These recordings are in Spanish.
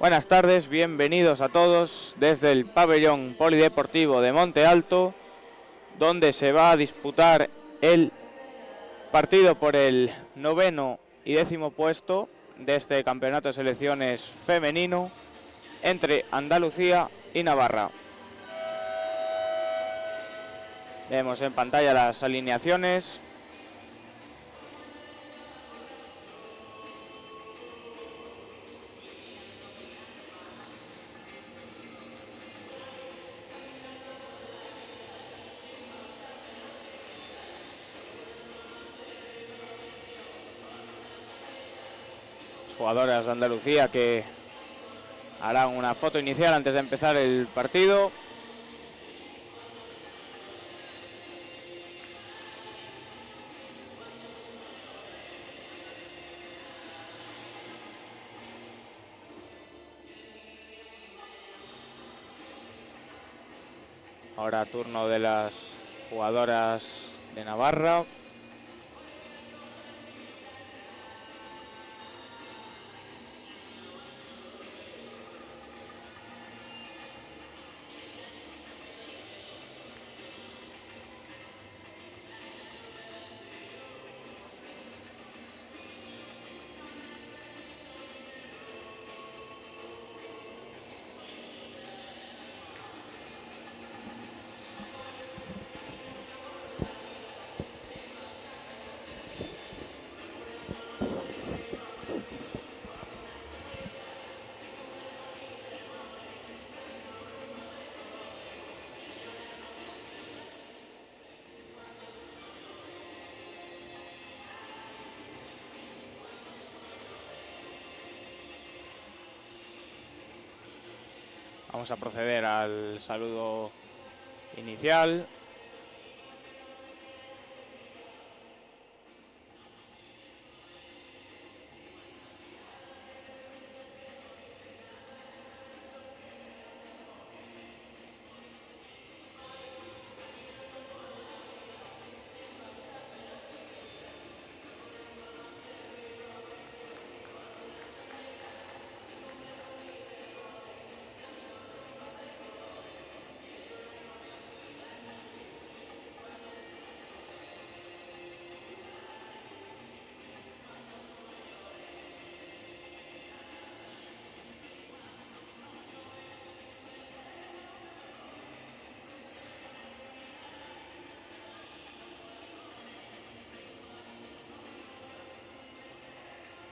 Buenas tardes, bienvenidos a todos desde el pabellón polideportivo de Monte Alto, donde se va a disputar el partido por el 9º y 10º puesto de este campeonato de selecciones femenino entre Andalucía y Navarra. Vemos en pantalla las alineaciones. Jugadoras de Andalucía que harán una foto inicial antes de empezar el partido. Ahora turno de las jugadoras de Navarra. Vamos a proceder al saludo inicial.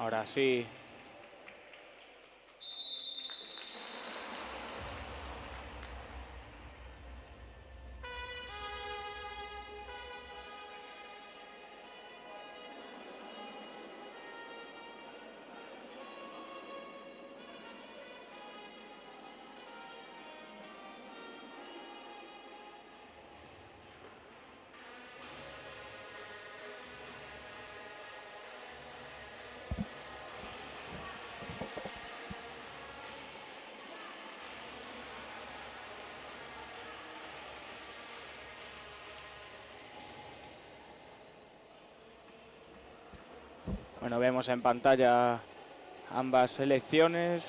Ahora sí. Bueno, vemos en pantalla ambas selecciones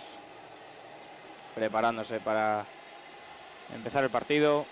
preparándose para empezar el partido.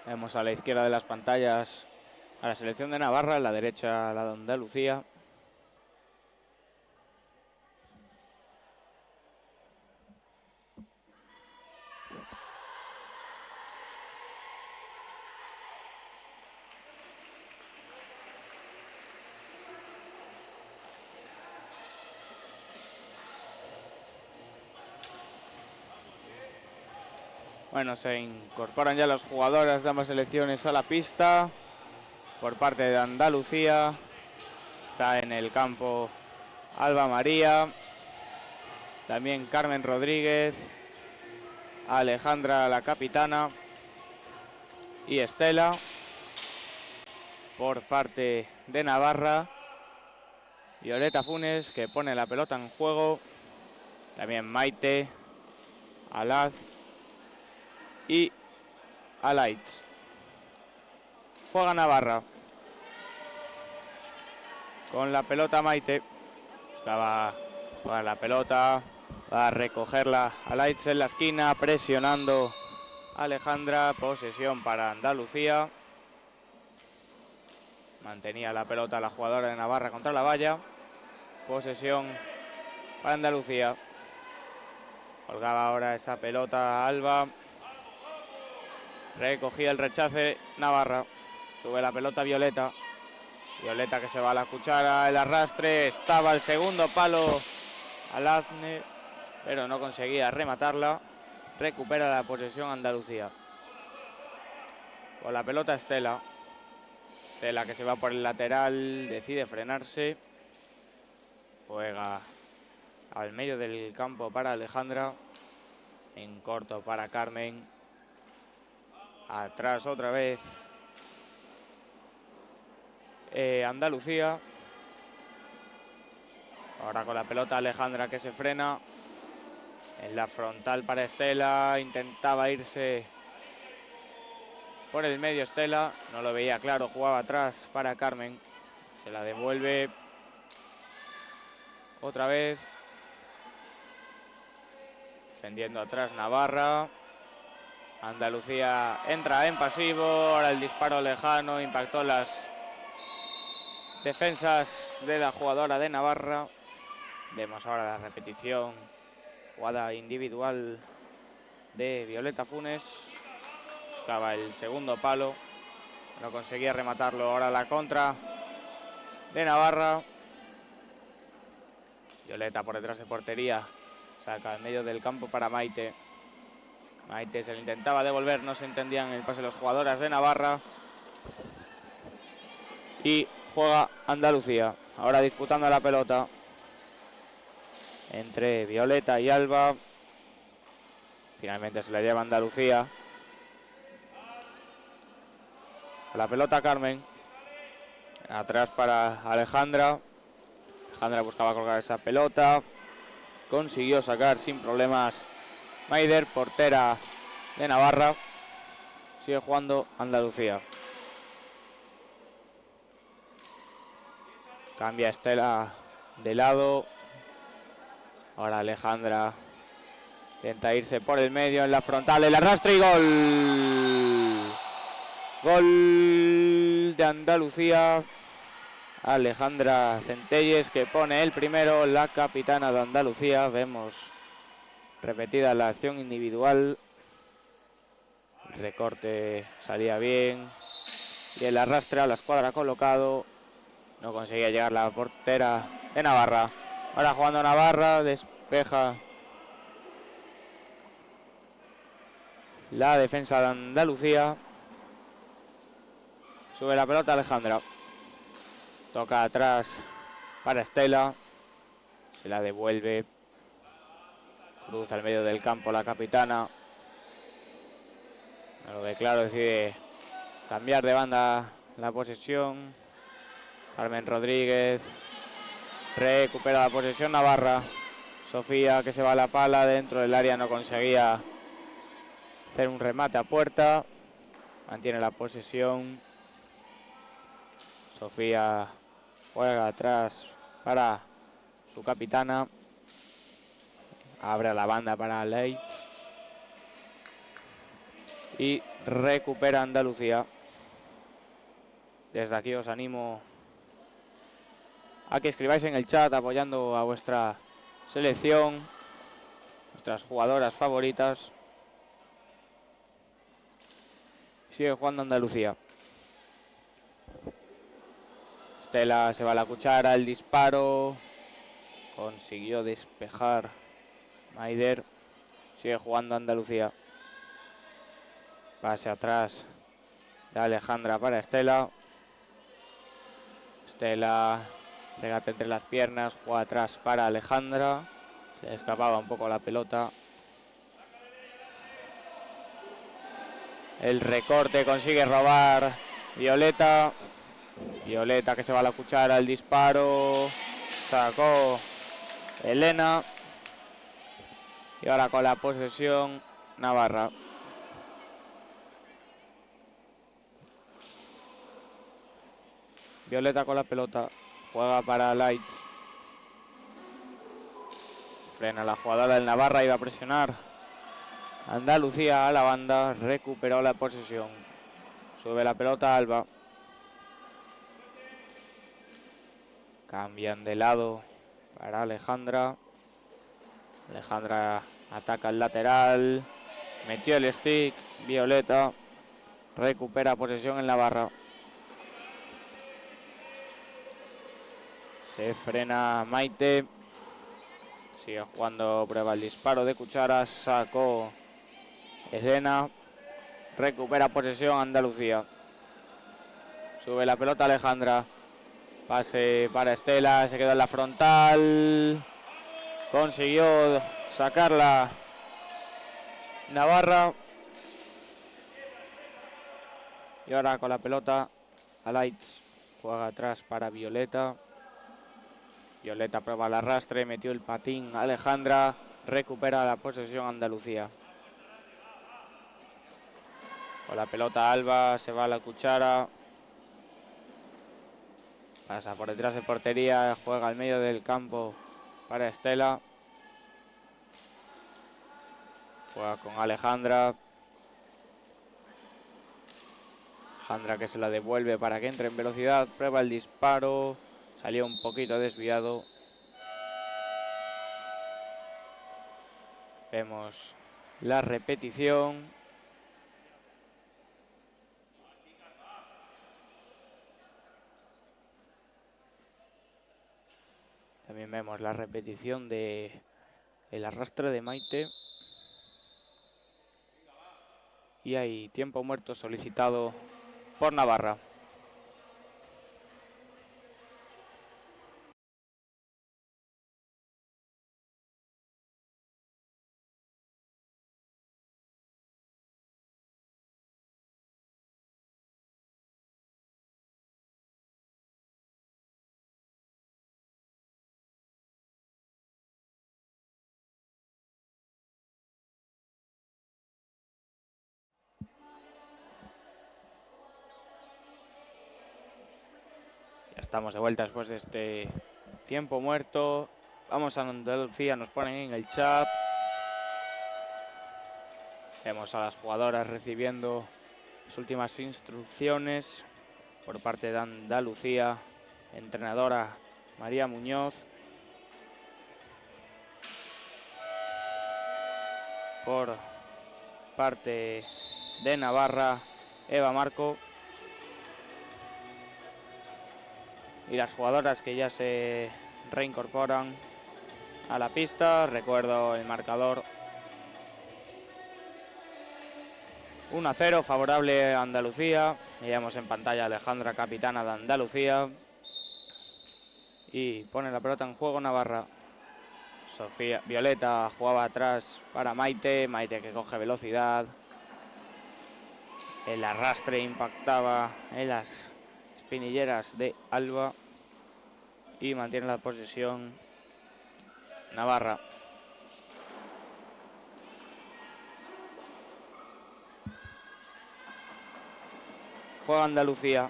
Vemos a la izquierda de las pantallas a la selección de Navarra, a la derecha a la de Andalucía. Bueno, se incorporan ya los jugadores de ambas selecciones a la pista por parte de Andalucía. Está en el campo Alba María, también Carmen Rodríguez, Alejandra la capitana y Estela. Por parte de Navarra, Violeta Funes, que pone la pelota en juego, también Maite, Alaz y Alaitz. Juega Navarra con la pelota Maite, buscaba jugar la pelota, va a recogerla Alaitz en la esquina, presionando a Alejandra, posesión para Andalucía. Mantenía la pelota la jugadora de Navarra contra la valla, posesión para Andalucía. Colgaba ahora esa pelota Alba, recogía el rechace Navarra, sube la pelota Violeta, Violeta que se va a la cuchara, el arrastre, estaba el segundo palo Alazne, pero no conseguía rematarla. Recupera la posesión Andalucía. Con la pelota Estela, Estela que se va por el lateral, decide frenarse, juega al medio del campo para Alejandra, en corto para Carmen, atrás otra vez Andalucía. Ahora con la pelota Alejandra que se frena, en la frontal para Estela, intentaba irse por el medio Estela, no lo veía claro, jugaba atrás para Carmen, se la devuelve otra vez, defendiendo atrás Navarra. Andalucía entra en pasivo, ahora el disparo lejano impactó las defensas de la jugadora de Navarra. Vemos ahora la repetición, jugada individual de Violeta Funes, buscaba el segundo palo, no conseguía rematarlo. Ahora la contra de Navarra, Violeta por detrás de portería, saca en medio del campo para Maite. Maite se le intentaba devolver, no se entendían el pase de los jugadores de Navarra. Y juega Andalucía, ahora disputando la pelota entre Violeta y Alba. Finalmente se la lleva Andalucía. La pelota Carmen, atrás para Alejandra. Alejandra buscaba colgar esa pelota, consiguió sacar sin problemas Maider, portera de Navarra. Sigue jugando Andalucía. Cambia Estela de lado. Ahora Alejandra intenta irse por el medio en la frontal, el arrastre y gol. Gol de Andalucía. Alejandra Centelles que pone el primero, la capitana de Andalucía. Vemos repetida la acción individual. El recorte salía bien. Y el arrastre a la escuadra colocado. No conseguía llegar la portera de Navarra. Ahora jugando Navarra, despeja la defensa de Andalucía. Sube la pelota Alejandra. Toca atrás para Estela. Se la devuelve. Cruza al medio del campo la capitana. No lo ve claro, decide cambiar de banda la posesión. Carmen Rodríguez. Recupera la posesión Navarra. Sofía que se va a la pala. Dentro del área no conseguía hacer un remate a puerta. Mantiene la posesión. Sofía juega atrás para su capitana. Abre la banda para Leitz. Y recupera Andalucía. Desde aquí os animo a que escribáis en el chat apoyando a vuestra selección, vuestras jugadoras favoritas. Sigue jugando Andalucía. Estela se va a la cuchara, el disparo. Consiguió despejar Maider. Sigue jugando Andalucía. Pase atrás de Alejandra para Estela. Estela, regate entre las piernas, juega atrás para Alejandra. Se escapaba un poco la pelota. El recorte consigue robar Violeta. Violeta que se va a la cuchara, el disparo. Sacó Elena. Y ahora con la posesión Navarra. Violeta con la pelota. Juega para Lights. Frena la jugadora del Navarra. Iba a presionar Andalucía a la banda. Recuperó la posesión. Sube la pelota Alba. Cambian de lado para Alejandra. Alejandra ataca el lateral. Metió el stick. Violeta recupera posesión en Navarra. Se frena Maite. Sigue jugando, prueba el disparo de cuchara. Sacó Elena. Recupera posesión Andalucía. Sube la pelota Alejandra. Pase para Estela. Se quedó en la frontal. Consiguió sacarla Navarra. Y ahora con la pelota a Lights. Juega atrás para Violeta. Violeta prueba el arrastre, metió el patín Alejandra, recupera la posesión Andalucía. Con la pelota Alba, se va a la cuchara. Pasa por detrás de portería, juega al medio del campo para Estela. Juega con Alejandra. Alejandra que se la devuelve para que entre en velocidad, prueba el disparo. Salió un poquito desviado. Vemos la repetición. También vemos la repetición de el arrastre de Maite. Y hay tiempo muerto solicitado por Navarra. Estamos de vuelta después de este tiempo muerto. Vamos a Andalucía, nos ponen en el chat. Vemos a las jugadoras recibiendo las últimas instrucciones por parte de Andalucía. Entrenadora María Muñoz. Por parte de Navarra, Eva Marco. Y las jugadoras que ya se reincorporan a la pista. Recuerdo el marcador: 1-0 favorable a Andalucía. Veíamos en pantalla a Alejandra, capitana de Andalucía. Y pone la pelota en juego Navarra. Sofía Violeta jugaba atrás para Maite. Maite que coge velocidad. El arrastre impactaba en las espinilleras de Alba. Y mantiene la posesión Navarra. Juega Andalucía.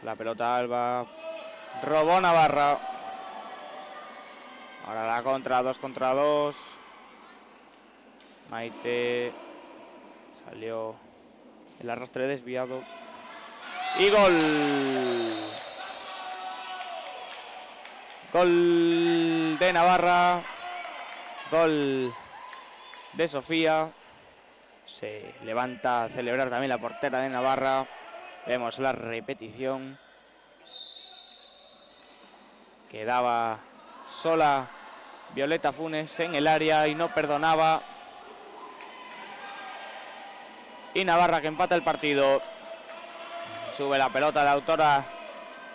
La pelota Alba. Robó Navarra. Ahora la contra, 2 contra 2. Maite. Salió el arrastre desviado. Y gol. Gol de Navarra. Gol de Sofía. Se levanta a celebrar también la portera de Navarra. Vemos la repetición. Quedaba sola Violeta Funes en el área y no perdonaba y Navarra, que empata el partido. Sube la pelota la autora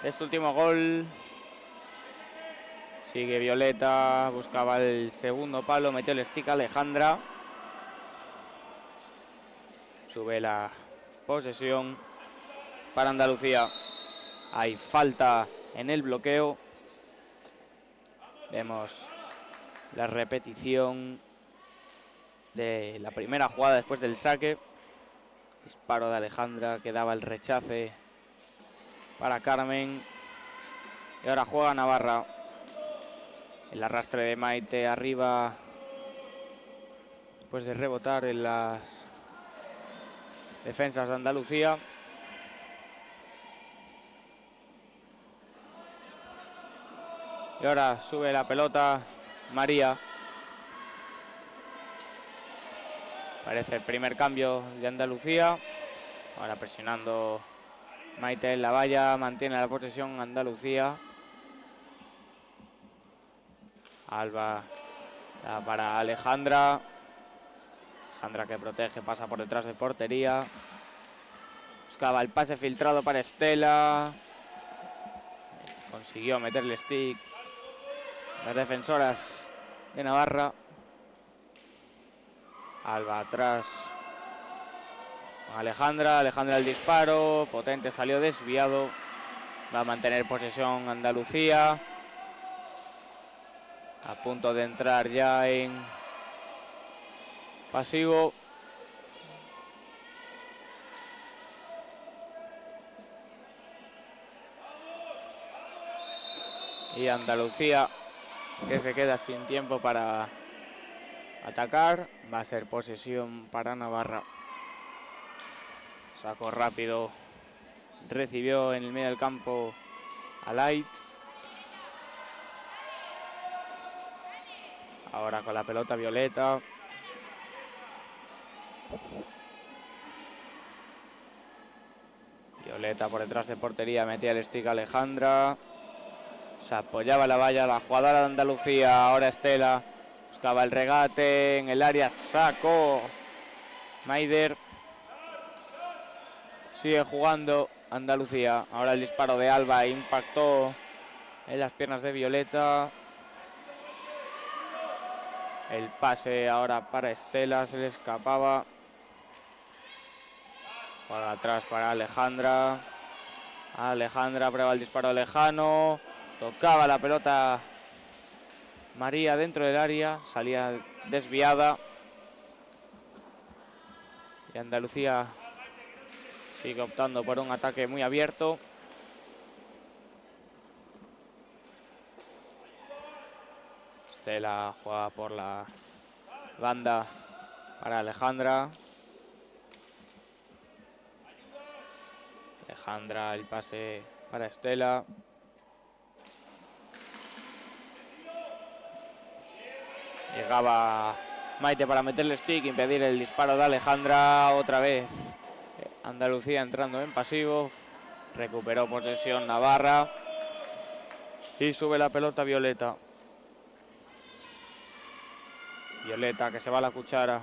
de este último gol. Sigue Violeta, buscaba el segundo palo, metió el stick Alejandra. Sube la posesión para Andalucía. Hay falta en el bloqueo. Vemos la repetición de la primera jugada después del saque. Disparo de Alejandra que daba el rechace para Carmen. Y ahora juega Navarra. El arrastre de Maite arriba, después de rebotar en las defensas de Andalucía. Y ahora sube la pelota María. Parece el primer cambio de Andalucía. Ahora presionando Maite en la valla. Mantiene la posesión Andalucía. Alba para Alejandra. Alejandra que protege, pasa por detrás de portería. Buscaba el pase filtrado para Estela. Consiguió meterle stick las defensoras de Navarra. Alba atrás. Alejandra el disparo. Potente, salió desviado. Va a mantener posesión Andalucía. A punto de entrar ya en pasivo. Y Andalucía, que se queda sin tiempo para atacar. Va a ser posesión para Navarra. Sacó rápido. Recibió en el medio del campo a Lights. Ahora con la pelota Violeta. Violeta por detrás de portería, metía el stick a Alejandra. Se apoyaba la valla, la jugadora de Andalucía. Ahora Estela buscaba el regate en el área, sacó Maider. Sigue jugando Andalucía. Ahora el disparo de Alba impactó en las piernas de Violeta. El pase ahora para Estela, se le escapaba. Para atrás para Alejandra. Alejandra prueba el disparo lejano. Tocaba la pelota María dentro del área. Salía desviada. Y Andalucía sigue optando por un ataque muy abierto. Estela juega por la banda para Alejandra. Alejandra, el pase para Estela. Llegaba Maite para meterle stick, impedir el disparo de Alejandra. Otra vez Andalucía entrando en pasivo. Recuperó posesión Navarra. Y sube la pelota Violeta. Violeta que se va a la cuchara.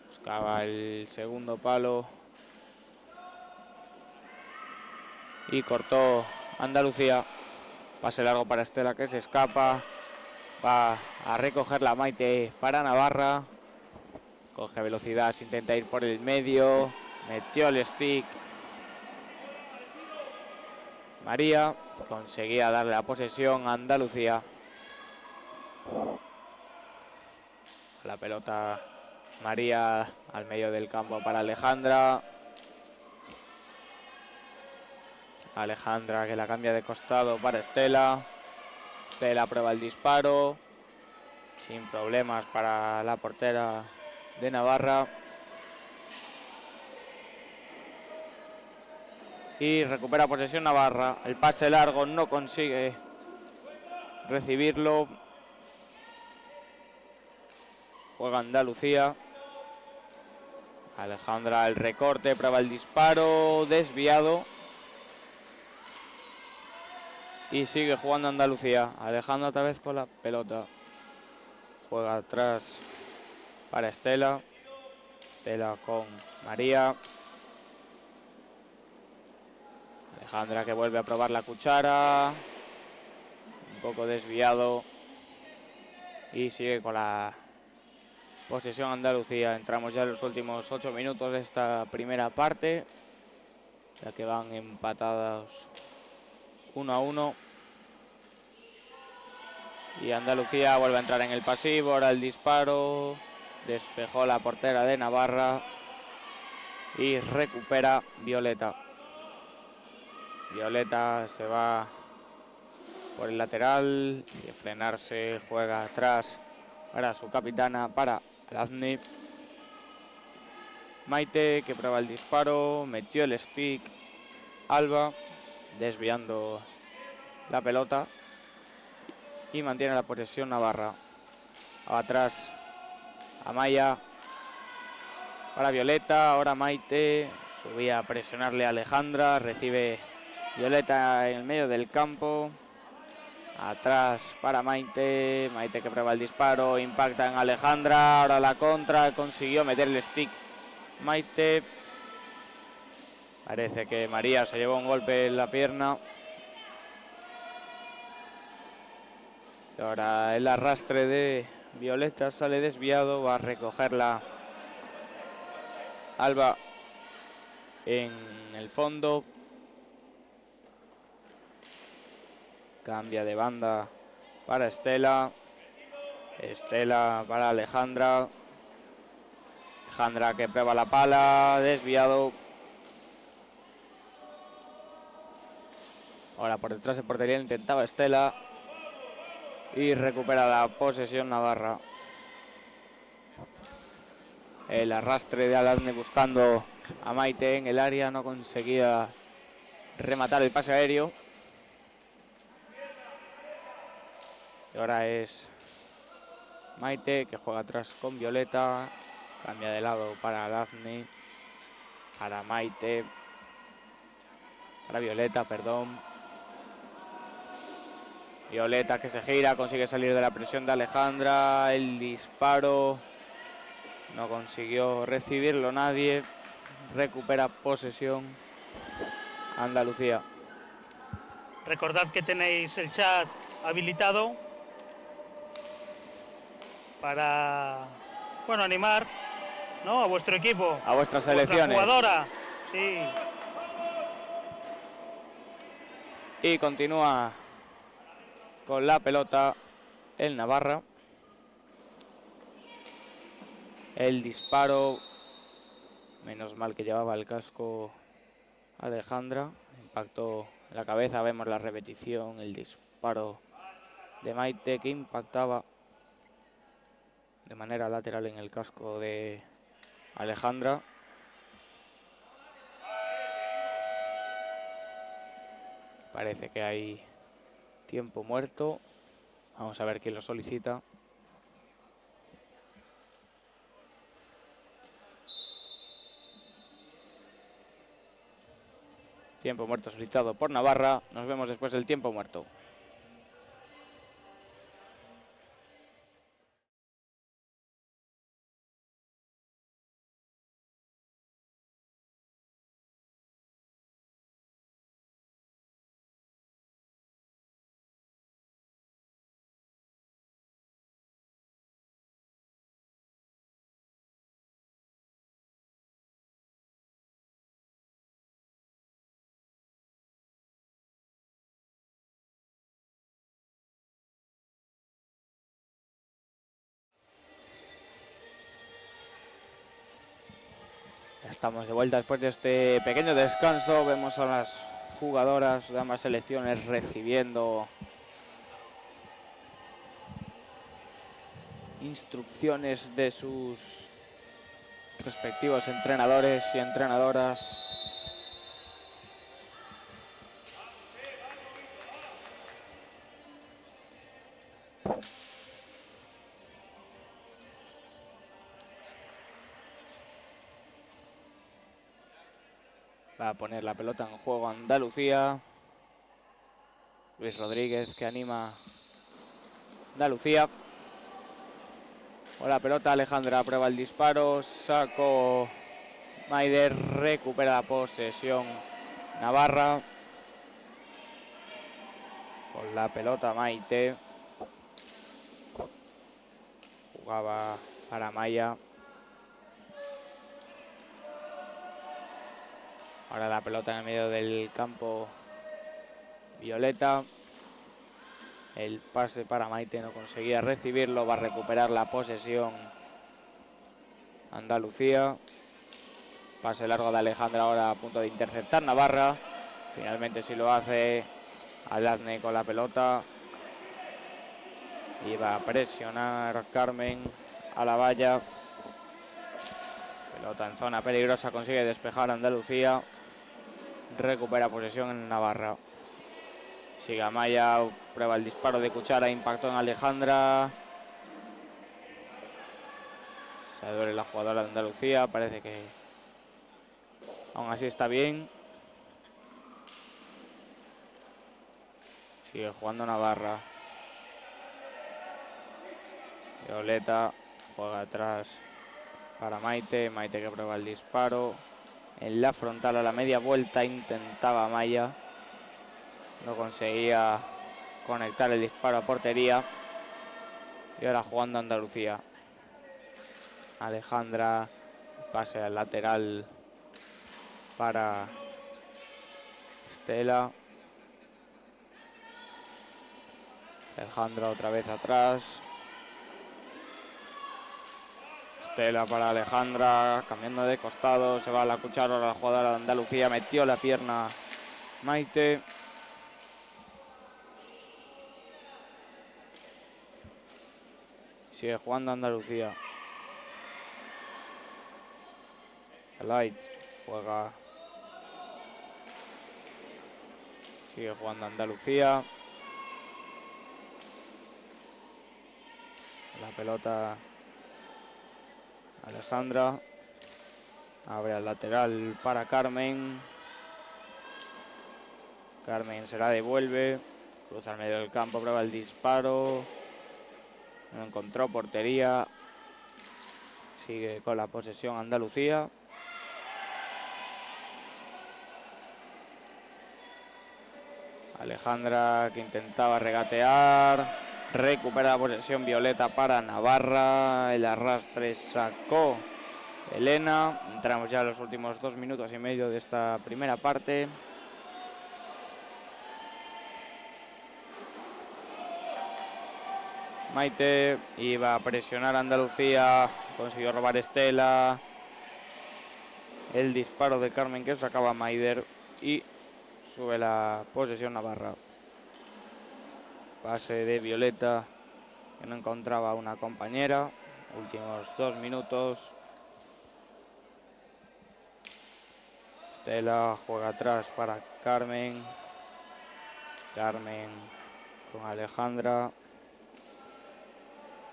Buscaba el segundo palo. Y cortó Andalucía. Pase largo para Estela que se escapa. Va a recoger la Maite para Navarra. Coge velocidad, se intenta ir por el medio. Metió el stick María. Conseguía darle la posesión a Andalucía. La pelota María al medio del campo para Alejandra. Alejandra que la cambia de costado para Estela. Estela prueba el disparo. Sin problemas para la portera de Navarra. Y recupera posesión Navarra. El pase largo no consigue recibirlo. Juega Andalucía. Alejandra el recorte, prueba el disparo, desviado. Y sigue jugando Andalucía. Alejandra otra vez con la pelota. Juega atrás para Estela. Estela con María. Alejandra que vuelve a probar la cuchara. Un poco desviado. Y sigue con la posesión Andalucía. Entramos ya en los últimos 8 minutos de esta primera parte, ya que van empatados 1-1. Y Andalucía vuelve a entrar en el pasivo. Ahora el disparo. Despejó la portera de Navarra. Y recupera Violeta. Violeta se va por el lateral. Y de frenarse juega atrás para su capitana, para Alazni. Maite que prueba el disparo. Metió el stick. Alba desviando la pelota. Y mantiene la posesión Navarra. Atrás Amaya para Violeta. Ahora Maite. Subía a presionarle a Alejandra. Recibe Violeta en el medio del campo. Atrás para Maite. Maite que prueba el disparo. Impacta en Alejandra. Ahora la contra. Consiguió meter el stick Maite. Parece que María se llevó un golpe en la pierna. Y ahora el arrastre de Violeta sale desviado. Va a recogerla Alba en el fondo. Cambia de banda para Estela. Estela para Alejandra. Alejandra que prueba la pala. Desviado. Ahora por detrás de portería intentaba Estela. Y recupera la posesión Navarra. El arrastre de Alazni buscando a Maite en el área. No conseguía rematar el pase aéreo. Y ahora es Maite que juega atrás con Violeta. Cambia de lado para Alazni. Para Maite. Para Violeta, perdón. Violeta que se gira. Consigue salir de la presión de Alejandra. El disparo. No consiguió recibirlo nadie. Recupera posesión Andalucía. Recordad que tenéis el chat habilitado para, bueno, animar, ¿no?, a vuestro equipo, a vuestras selecciones. Jugadora, sí. Y continúa con la pelota el Navarra. El disparo. Menos mal que llevaba el casco Alejandra. Impactó en la cabeza. Vemos la repetición. El disparo de Maite que impactaba de manera lateral en el casco de Alejandra. Parece que hay tiempo muerto. Vamos a ver quién lo solicita. Tiempo muerto solicitado por Navarra. Nos vemos después del tiempo muerto. Estamos de vuelta después de este pequeño descanso. Vemos a las jugadoras de ambas selecciones recibiendo instrucciones de sus respectivos entrenadores y entrenadoras. Va a poner la pelota en juego Andalucía. Luis Rodríguez que anima Andalucía. Con la pelota Alejandra prueba el disparo, sacó Maider, recupera la posesión Navarra. Con la pelota Maite. Jugaba para Maya. Ahora la pelota en el medio del campo Violeta. El pase para Maite, no conseguía recibirlo. Va a recuperar la posesión Andalucía. Pase largo de Alejandra, ahora a punto de interceptar Navarra. Finalmente sí lo hace. Aladne con la pelota. Iba a presionar Carmen a la valla. Pelota en zona peligrosa, consigue despejar Andalucía. Recupera posesión en Navarra. Sigue Amaya, prueba el disparo de Cuchara, impactó en Alejandra. Se duele la jugadora de Andalucía, parece que aún así está bien. Sigue jugando Navarra. Violeta juega atrás para Maite. Maite que prueba el disparo. En la frontal a la media vuelta intentaba Maya. No conseguía conectar el disparo a portería. Y ahora jugando Andalucía. Alejandra, pase al lateral para Estela. Alejandra otra vez atrás. Estela para Alejandra, cambiando de costado, se va a la Cuchara, la jugadora de Andalucía, metió la pierna Maite. Sigue jugando Andalucía. Light juega. Sigue jugando Andalucía. La pelota Alejandra. Abre al lateral para Carmen. Carmen se la devuelve. Cruza al medio del campo, prueba el disparo. No encontró portería. Sigue con la posesión Andalucía. Alejandra que intentaba regatear. Recupera la posesión Violeta para Navarra. El arrastre sacó Elena. Entramos ya a los últimos 2 minutos y medio de esta primera parte. Maite iba a presionar a Andalucía. Consiguió robar Estela. El disparo de Carmen que sacaba Maider. Y sube la posesión Navarra. Pase de Violeta, que no encontraba una compañera. Últimos 2 minutos. Estela juega atrás para Carmen. Carmen con Alejandra.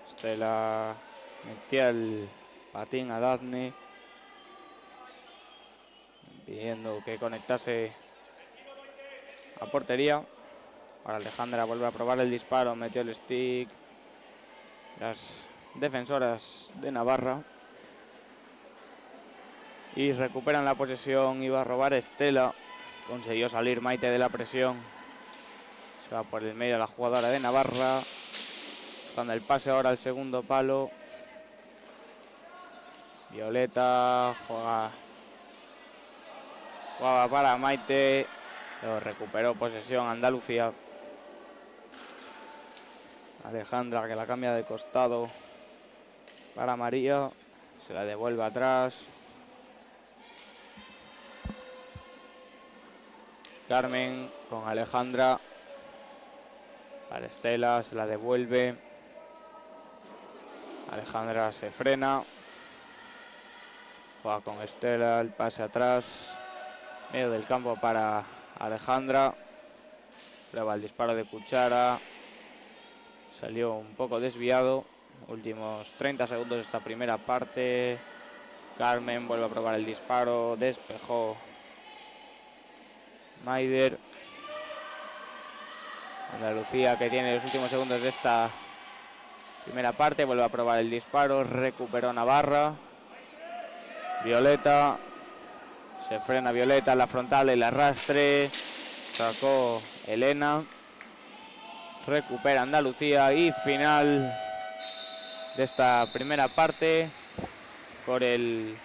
Estela metía el patín a Daphne, pidiendo que conectase a portería. Ahora Alejandra vuelve a probar el disparo, metió el stick. Las defensoras de Navarra. Y recuperan la posesión, iba a robar Estela. Consiguió salir Maite de la presión. Se va por el medio la jugadora de Navarra. Buscando el pase ahora al segundo palo. Violeta jugaba para Maite. Pero recuperó posesión Andalucía. Alejandra que la cambia de costado para María. Se la devuelve atrás. Carmen con Alejandra. Para Estela, se la devuelve. Alejandra se frena. Juega con Estela, el pase atrás. Medio del campo para Alejandra. Prueba el disparo de Cuchara. Salió un poco desviado. Últimos 30 segundos de esta primera parte. Carmen vuelve a probar el disparo. Despejó Maider. Andalucía que tiene los últimos segundos de esta Primera parte, vuelve a probar el disparo, recuperó Navarra. Violeta, se frena Violeta, la frontal, el arrastre, sacó Elena. Recupera Andalucía y final de esta primera parte por el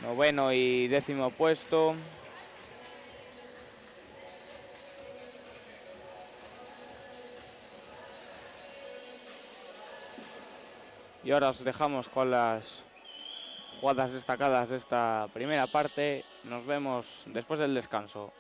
9º y 10º puesto. Y ahora os dejamos con las jugadas destacadas de esta primera parte. Nos vemos después del descanso.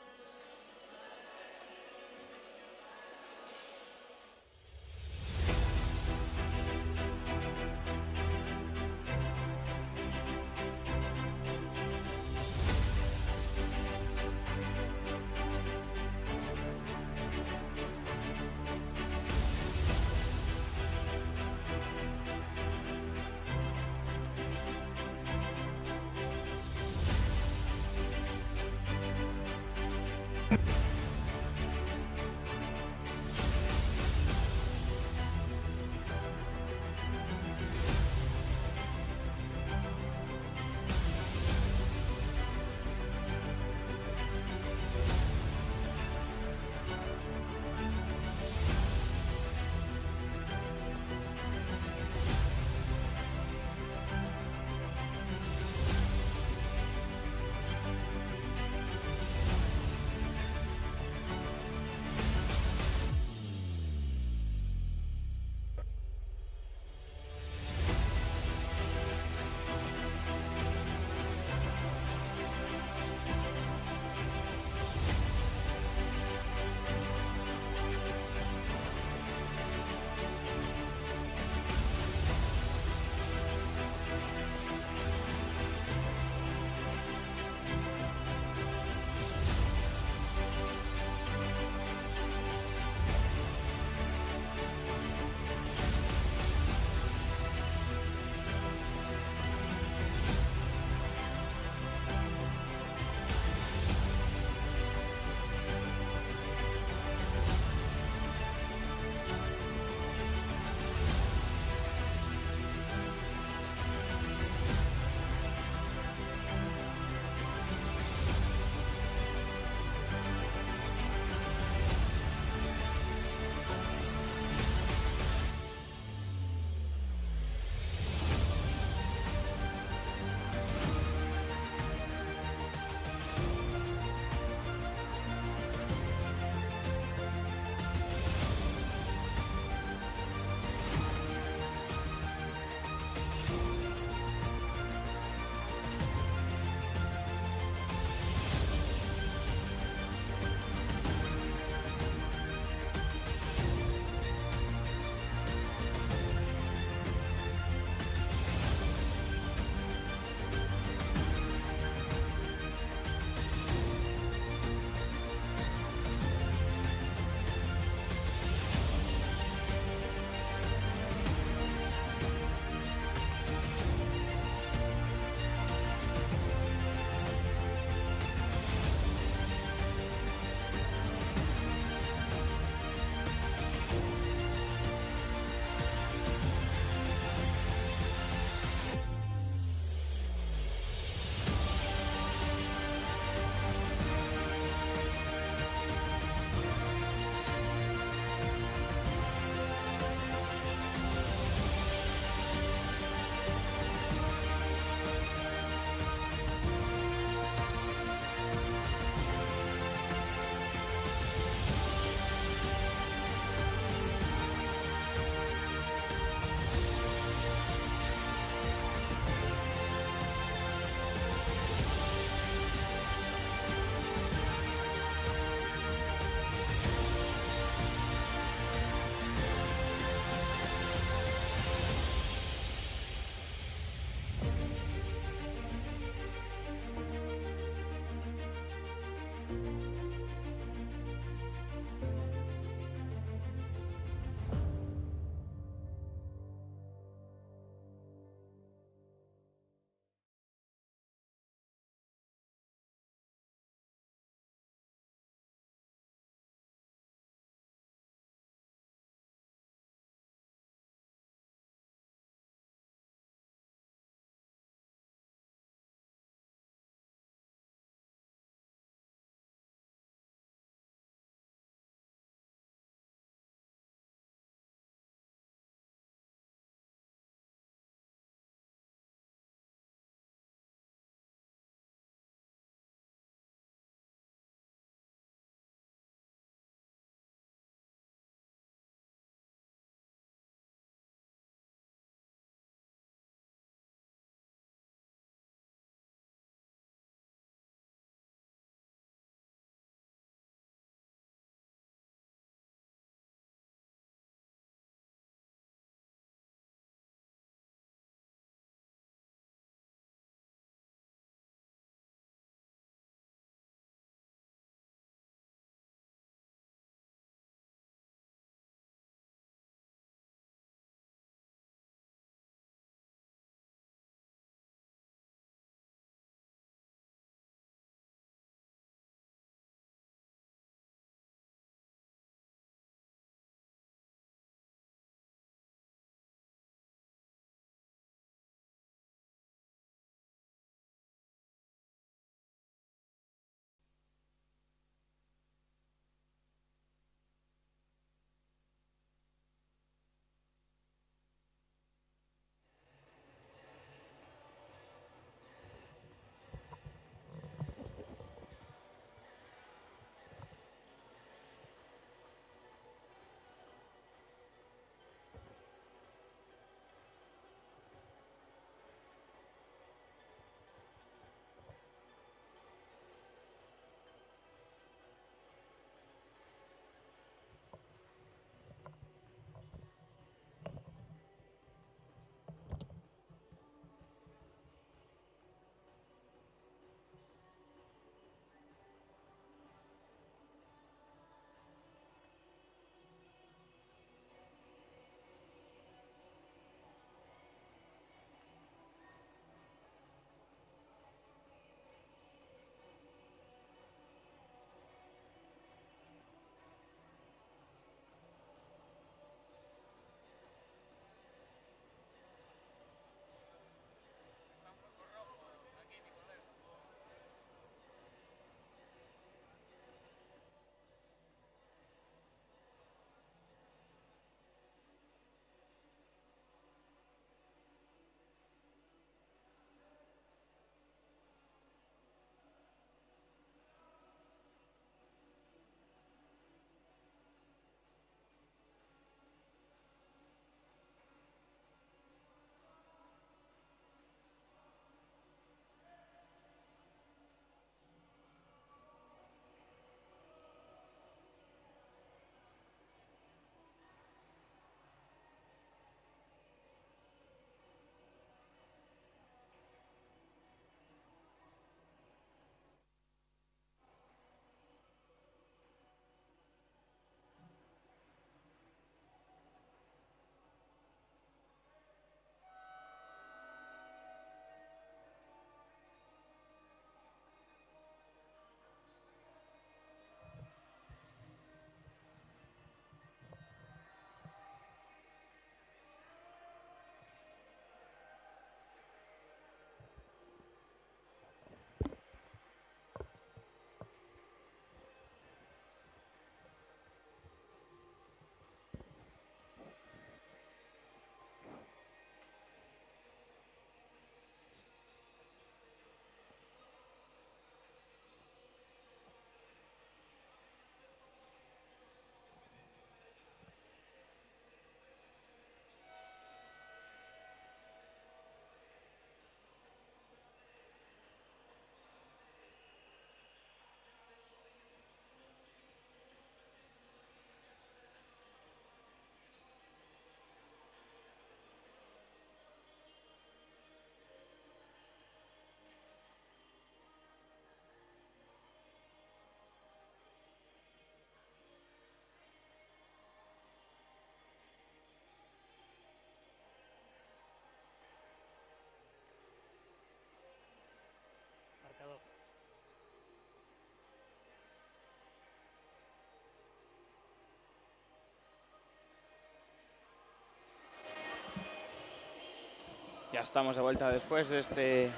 Ya estamos de vuelta después de este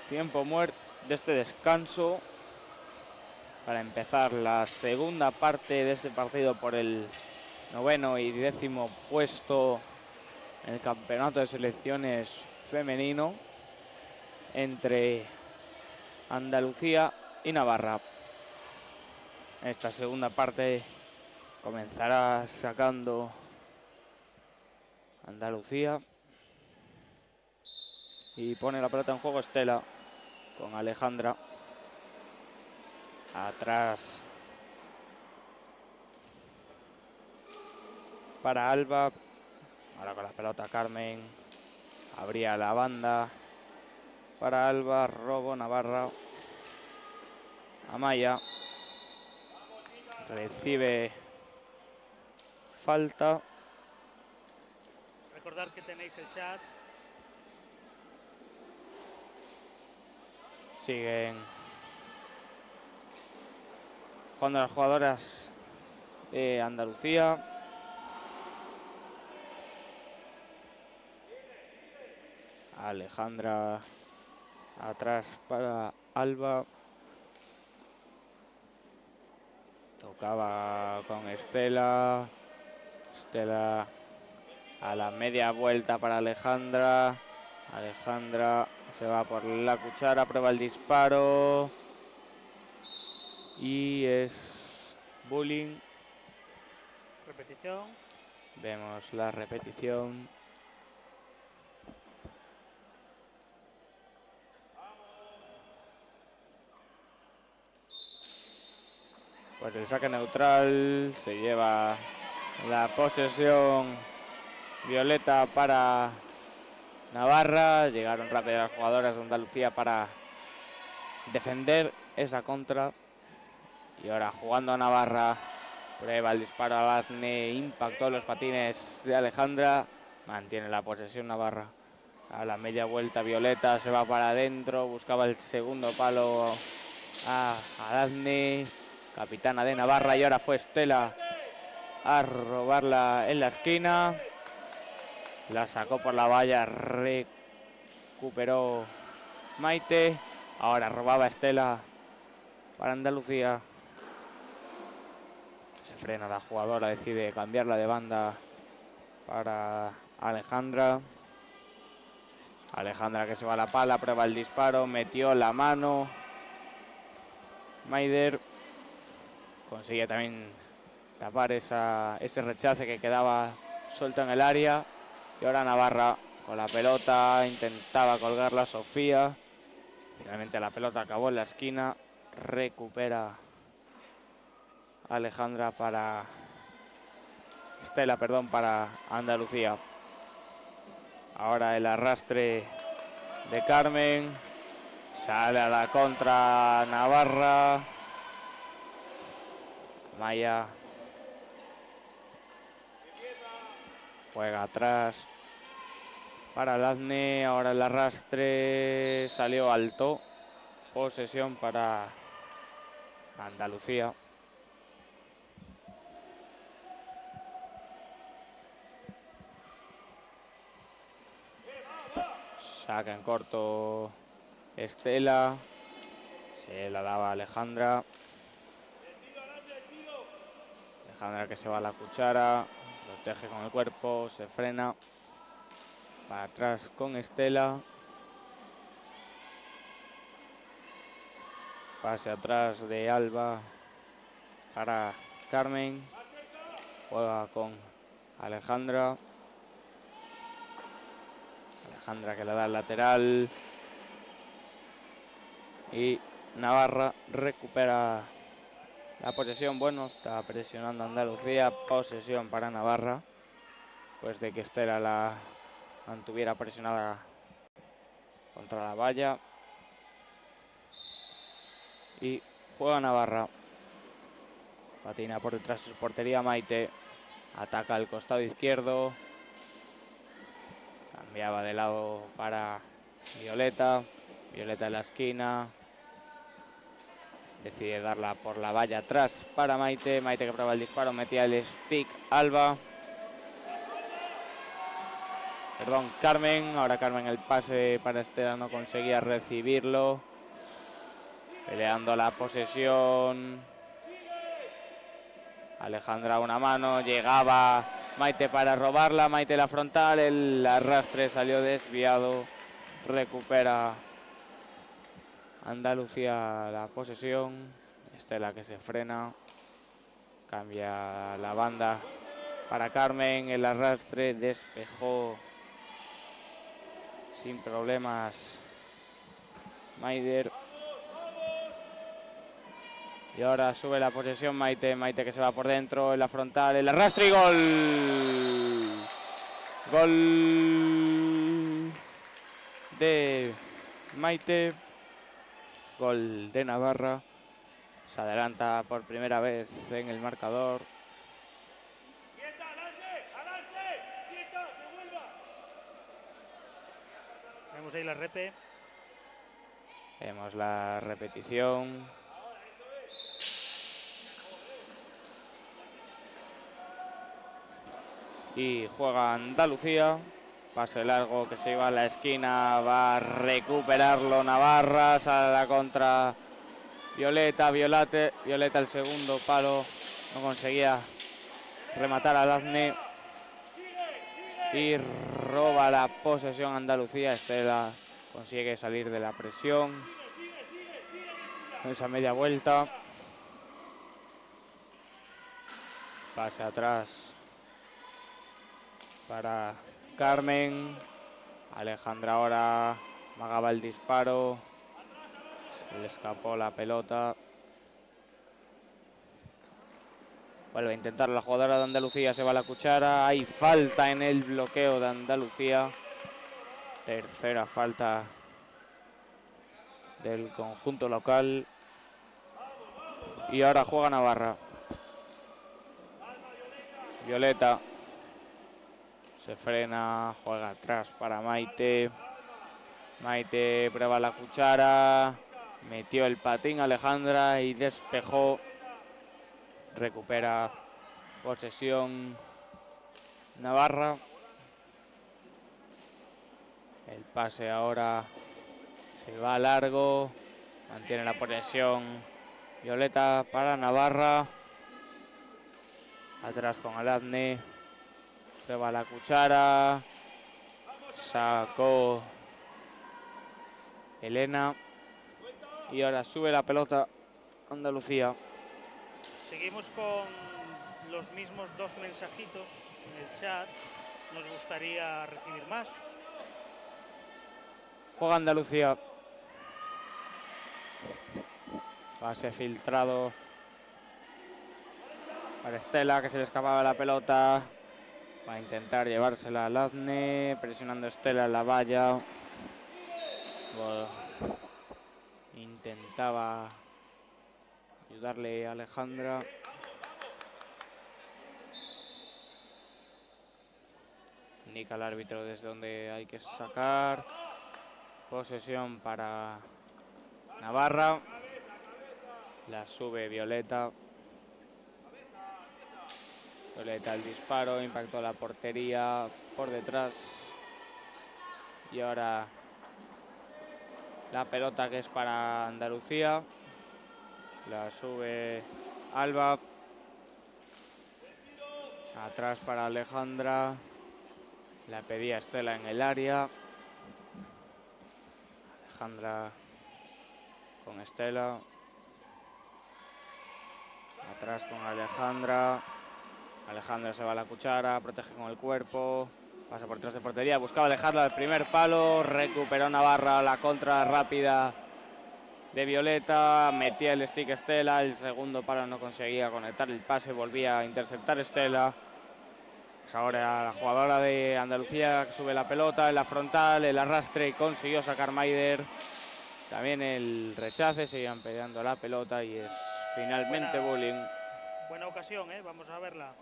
tiempo muerto, de este descanso, para empezar la segunda parte de este partido por el 9º y 10º puesto en el campeonato de selecciones femenino entre Andalucía y Navarra. Esta segunda parte comenzará sacando Andalucía y pone la pelota en juego Estela con Alejandra. Atrás para Alba. Ahora con la pelota Carmen. Abría la banda para Alba. Robo Navarra. Amaya. Recibe falta. Recordad que tenéis el chat. Siguen jugando las jugadoras de Andalucía. Alejandra atrás para Alba. Tocaba con Estela. Estela a la media vuelta para Alejandra. Alejandra se va por la cuchara, prueba el disparo. Y es bullying. Repetición. Vemos la repetición. Pues el saque neutral se lleva la posesión violeta para Navarra. Llegaron rápido las jugadoras de Andalucía para defender esa contra. Y ahora jugando a Navarra. Prueba el disparo a Bazne. Impactó los patines de Alejandra. Mantiene la posesión Navarra. A la media vuelta Violeta se va para adentro. Buscaba el segundo palo a Bazne, capitana de Navarra. Y ahora fue Estela a robarla en la esquina. La sacó por la valla. Recuperó Maite. Ahora robaba Estela para Andalucía. Se frena la jugadora, decide cambiarla de banda para Alejandra. Alejandra que se va a la pala, prueba el disparo, metió la mano. Maider consigue también tapar ese rechace que quedaba suelto en el área. Y ahora Navarra con la pelota, intentaba colgarla Sofía. Finalmente la pelota acabó en la esquina. Recupera Alejandra para Estela, perdón, para Andalucía. Ahora el arrastre de Carmen. Sale a la contra Navarra. Maya juega atrás para Lazne. Ahora el arrastre salió alto. Posesión para Andalucía. Saca en corto Estela. Se la daba a Alejandra. Alejandra que se va a la cuchara. Protege con el cuerpo. Se frena. Para atrás con Estela. Pase atrás de Alba para Carmen. Juega con Alejandra. Alejandra que le da el lateral. Y Navarra recupera la posesión. Bueno, está presionando Andalucía. Posesión para Navarra. Pues de que Estela la mantuviera presionada contra la valla. Y juega Navarra. Patina por detrás de su portería Maite. Ataca al costado izquierdo. Cambiaba de lado para Violeta. Violeta en la esquina. Decide darla por la valla atrás para Maite. Maite que prueba el disparo. Metía el stick Alba. Perdón, Carmen. Ahora Carmen el pase para Estela, no conseguía recibirlo. Peleando la posesión. Alejandra a una mano, llegaba Maite para robarla, Maite la frontal, el arrastre salió desviado, recupera Andalucía la posesión, Estela que se frena, cambia la banda para Carmen, el arrastre despejó sin problemas Maider. Y ahora sube la posesión Maite, Maite que se va por dentro, en la frontal, el arrastre y gol. Gol de Maite, gol de Navarra, se adelanta por primera vez en el marcador. Vemos ahí la repe. Vemos la repetición. Y juega Andalucía, pase largo que se iba a la esquina, va a recuperarlo Navarra, sale a la contra Violeta, Violeta el segundo palo, no conseguía rematar a Lazne y roba la posesión Andalucía. Estela consigue salir de la presión, esa media vuelta, pase atrás para Carmen, Alejandra ahora amagaba el disparo, se le escapó la pelota. Vuelve a intentar la jugadora de Andalucía, se va a la cuchara, hay falta en el bloqueo de Andalucía, tercera falta del conjunto local y ahora juega Navarra. Violeta se frena, juega atrás para Maite. Maite prueba la cuchara, metió el patín Alejandra y despejó. Recupera posesión Navarra. El pase ahora se va largo, mantiene la posesión Violeta para Navarra. Atrás con Aladne. Prueba la cuchara. Sacó Elena. Y ahora sube la pelota Andalucía. Seguimos con los mismos dos mensajitos en el chat. Nos gustaría recibir más. Juega Andalucía. Pase filtrado para Estela, que se le escapaba la pelota. Va a intentar llevársela a Lazne, presionando Estela en la valla. Intentaba ayudarle a Alejandra. Indica el árbitro desde donde hay que sacar. Posesión para Navarra. La sube Violeta. Violeta el disparo, impactó la portería por detrás. Y ahora la pelota que es para Andalucía. La sube Alba. Atrás para Alejandra. La pedía Estela en el área. Alejandra con Estela. Atrás con Alejandra. Alejandra se va a la cuchara, protege con el cuerpo. Pasa por detrás de portería, buscaba dejarla al primer palo. Recuperó Navarra, la contra rápida de Violeta. Metía el stick Estela, el segundo palo no conseguía conectar el pase. Volvía a interceptar Estela. Pues ahora la jugadora de Andalucía que sube la pelota en la frontal, el arrastre y consiguió sacar Maider. También el rechace, seguían peleando la pelota y es finalmente bowling. Buena ocasión, vamos a verla.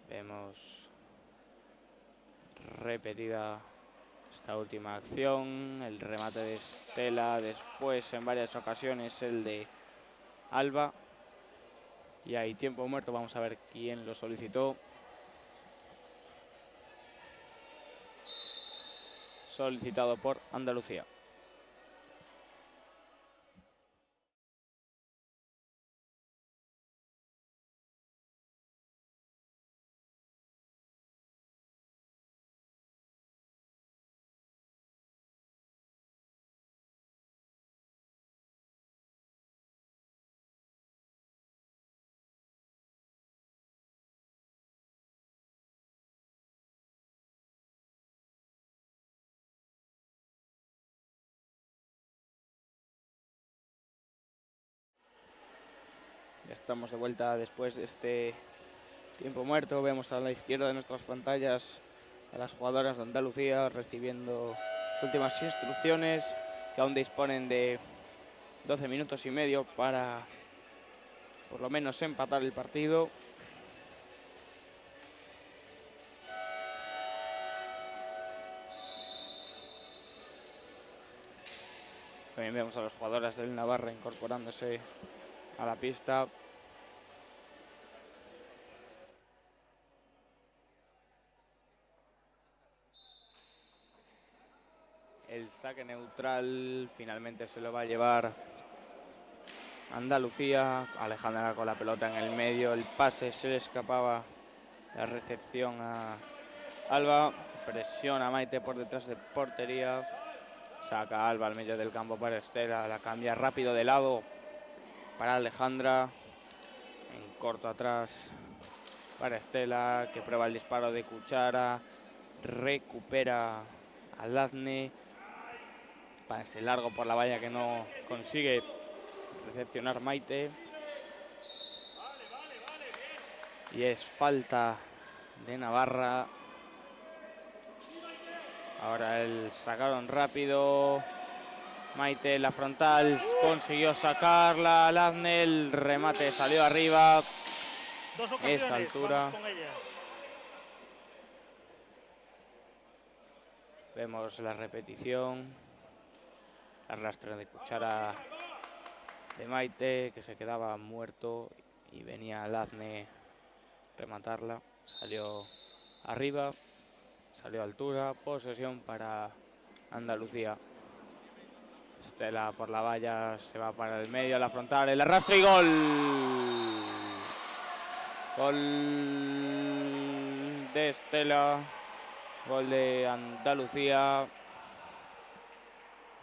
Vemos repetida esta última acción, el remate de Estela, después en varias ocasiones el de Alba. Y hay tiempo muerto, vamos a ver quién lo solicitó. solicitado por Andalucía. Estamos de vuelta después de este tiempo muerto. Vemos a la izquierda de nuestras pantallas a las jugadoras de Andalucía recibiendo las últimas instrucciones, que aún disponen de 12 minutos y medio para por lo menos empatar el partido. También vemos a las jugadoras del Navarra incorporándose a la pista. El saque neutral finalmente se lo va a llevar Andalucía. Alejandra con la pelota en el medio. El pase se le escapaba. La recepción a Alba. Presiona a Maite por detrás de portería. Saca a Alba al medio del campo para Estela. La cambia rápido de lado para Alejandra. En corto atrás para Estela, que prueba el disparo de Cuchara. Recupera a Lazne. Pase largo por la valla que no consigue recepcionar Maite. Y es falta de Navarra. Ahora el sacaron rápido. Maite en la frontal consiguió sacarla. Lazne, el remate salió arriba. Dos ocasiones, esa altura. vamos con ellas. Vemos la repetición. Arrastre de Cuchara de Maite, que se quedaba muerto y venía Lazne rematarla. Salió arriba, salió a altura. Posesión para Andalucía. Estela por la valla, se va para el medio, la frontal, el arrastre y gol. Gol de Estela, gol de Andalucía.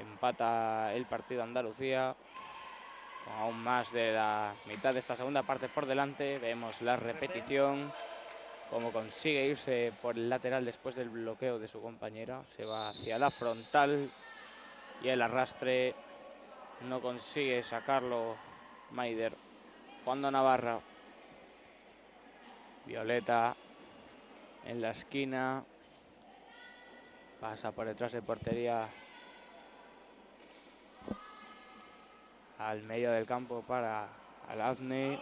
Empata el partido Andalucía, con aún más de la mitad de esta segunda parte por delante. Vemos la repetición, cómo consigue irse por el lateral después del bloqueo de su compañera. Se va hacia la frontal y el arrastre no consigue sacarlo Maider. Cuando Navarra, Violeta en la esquina, pasa por detrás de portería al medio del campo para Lazne.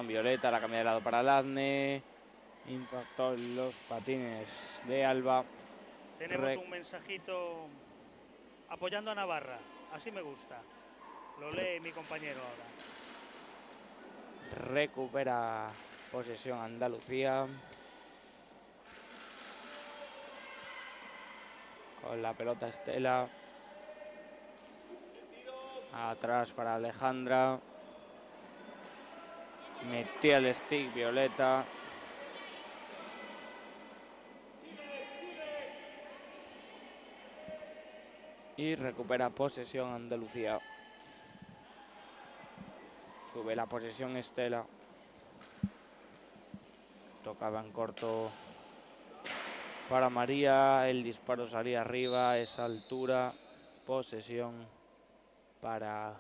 Violeta la cambia de lado para Lazne. Impactó en los patines de Alba. Tenemos un mensajito apoyando a Navarra. Así me gusta. Lo lee mi compañero ahora. Recupera posesión Andalucía. Con la pelota Estela. Atrás para Alejandra. Metía el stick Violeta. Y recupera posesión Andalucía. Sube la posesión Estela. Tocaba en corto para María. El disparo salía arriba. Esa altura. Posesión para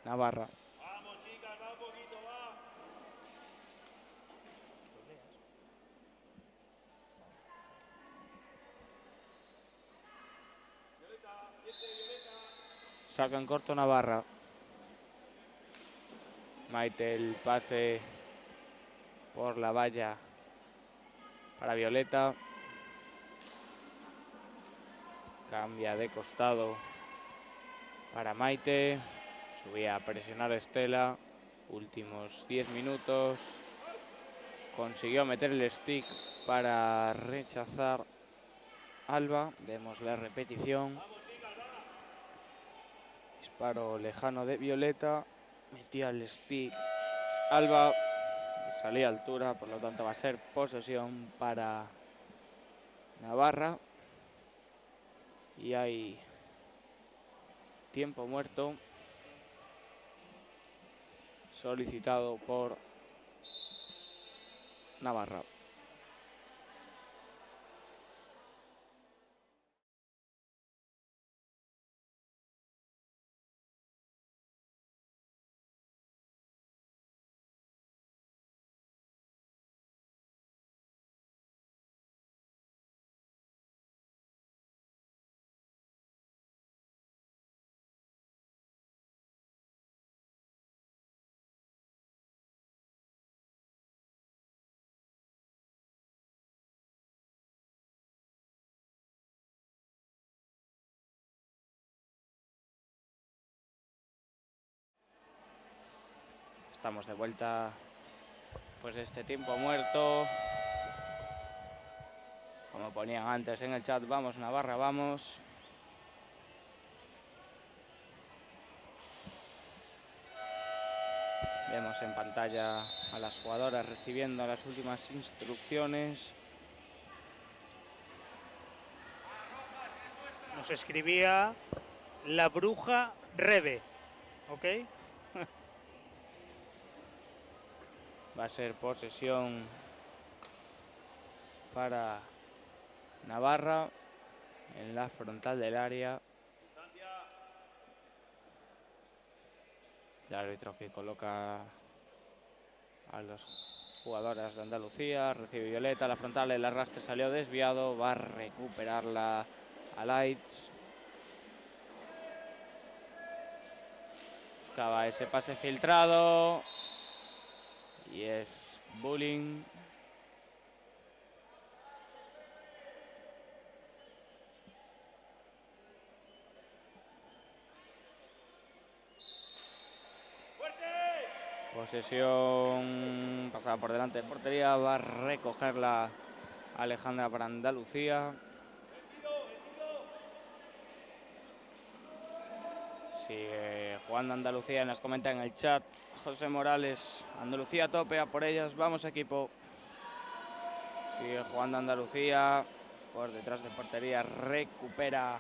Navarra. Vamos, chicas, va un poquito, va. Saca en corto Navarra. Maite, el pase por la valla para Violeta. Cambia de costado para Maite. Subía a presionar a Estela. Últimos 10 minutos. consiguió meter el stick para rechazar Alba. Vemos la repetición. Disparo lejano de Violeta. Metía el stick Alba. Salía a altura, por lo tanto va a ser posesión para Navarra. Y hay tiempo muerto solicitado por Navarra. Estamos de vuelta pues de este tiempo muerto. Como ponían antes en el chat, vamos Navarra, vamos. Vemos en pantalla a las jugadoras recibiendo las últimas instrucciones. Nos escribía la bruja Rebe, ¿ok? Va a ser posesión para Navarra en la frontal del área. El árbitro que coloca a las jugadoras de Andalucía. Recibe Violeta, la frontal, el arrastre salió desviado. Va a recuperarla a Lights. Buscaba ese pase filtrado. Y es bullying. Posesión pasada por delante de portería. Va a recogerla Alejandra para Andalucía. Sigue jugando Andalucía, nos comenta en el chat José Morales. Andalucía a tope, a por ellas. Vamos equipo. Sigue jugando Andalucía. Por detrás de portería recuperaba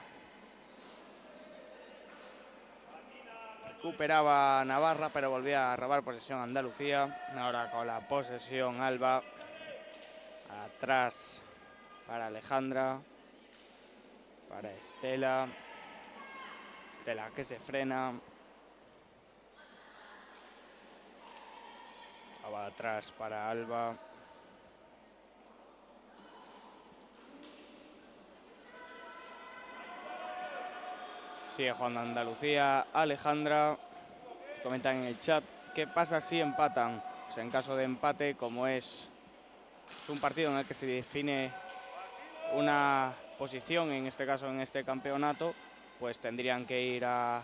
Navarra, pero volvía a robar posesión Andalucía. Ahora con la posesión Alba. Atrás para Alejandra. Para Estela. Estela que se frena. Va atrás para Alba. Sigue jugando Andalucía. Alejandra. Comentan en el chat qué pasa si empatan. Pues en caso de empate, como es un partido en el que se define una posición, en este caso en este campeonato, pues tendrían que ir a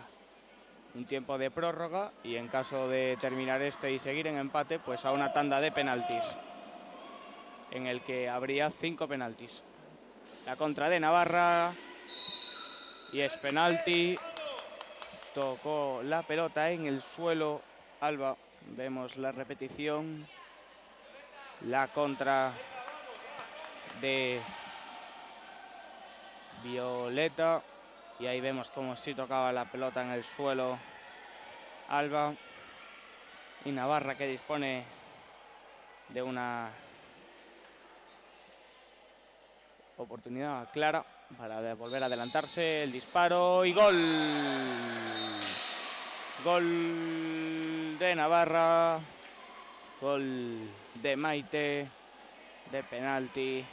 un tiempo de prórroga y en caso de terminar este y seguir en empate, pues a una tanda de penaltis en el que habría 5 penaltis. La contra de Navarra y es penalti. Tocó la pelota en el suelo Alba. Vemos la repetición. La contra de Violeta. Y ahí vemos cómo sí tocaba la pelota en el suelo Alba. Y Navarra que dispone de una oportunidad clara para volver a adelantarse. El disparo y gol. Gol de Navarra. Gol de Maite. De penalti.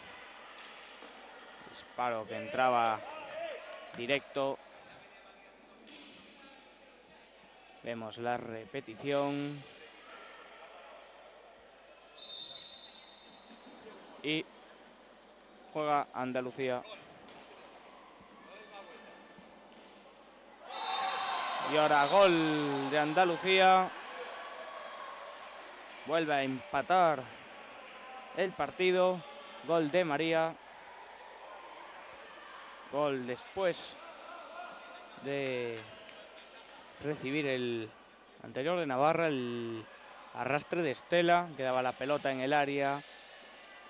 Disparo que entraba directo. Vemos la repetición. Y juega Andalucía. Y ahora gol de Andalucía. Vuelve a empatar el partido. Gol de María. Gol después de recibir el anterior de Navarra, el arrastre de Estela. Quedaba la pelota en el área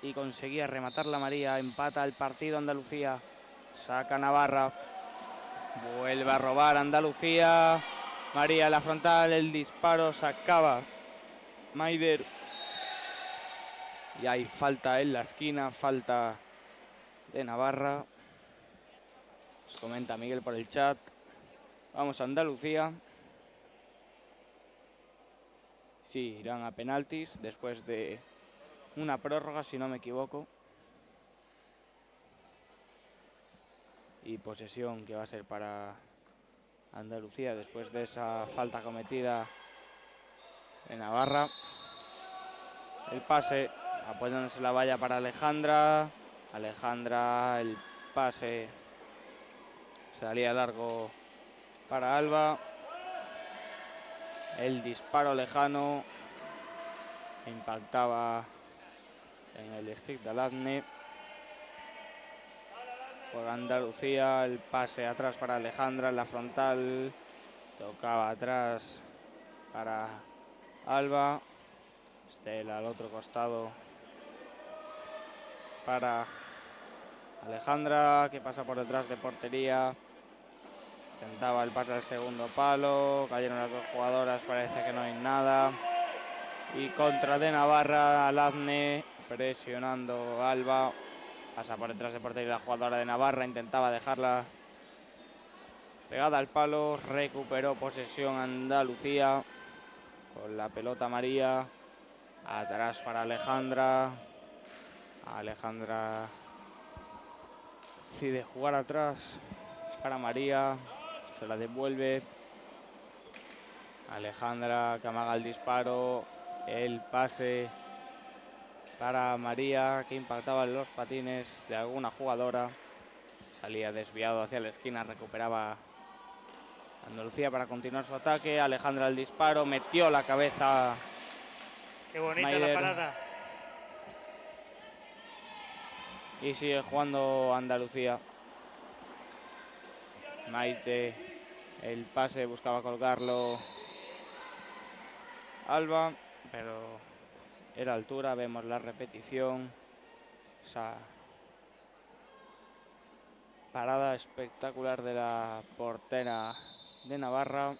y conseguía rematar la María. Empata el partido Andalucía. Saca Navarra. Vuelve a robar Andalucía. María la frontal, el disparo, sacaba Maider. Y hay falta en la esquina, falta de Navarra. Os comenta Miguel por el chat. Vamos a Andalucía. Sí, irán a penaltis después de una prórroga, si no me equivoco. Y posesión que va a ser para Andalucía después de esa falta cometida en Navarra. El pase, apoyándose la valla para Alejandra. Alejandra, el pase, salía largo para Alba. El disparo lejano impactaba en el stick de Aladne. Por Andalucía, el pase atrás para Alejandra en la frontal. Tocaba atrás para Alba. Estela al otro costado para Alejandra, que pasa por detrás de portería. Intentaba el pase al segundo palo. Cayeron las dos jugadoras, parece que no hay nada. Y contra de Navarra, Aladne presionando Alba. Pasa por detrás de portería la jugadora de Navarra. Intentaba dejarla pegada al palo. Recuperó posesión Andalucía. Con la pelota María. Atrás para Alejandra. Alejandra decide jugar atrás para María. Se la devuelve. Alejandra que amaga el disparo. El pase para María, que impactaba en los patines de alguna jugadora. Salía desviado hacia la esquina. Recuperaba Andalucía para continuar su ataque. Alejandra el disparo. Metió la cabeza. Qué bonita Maider. la parada. Y sigue jugando Andalucía. Maite, el pase, buscaba colgarlo Alba, pero era altura. Vemos la repetición. Esa parada espectacular de la portera de Navarra.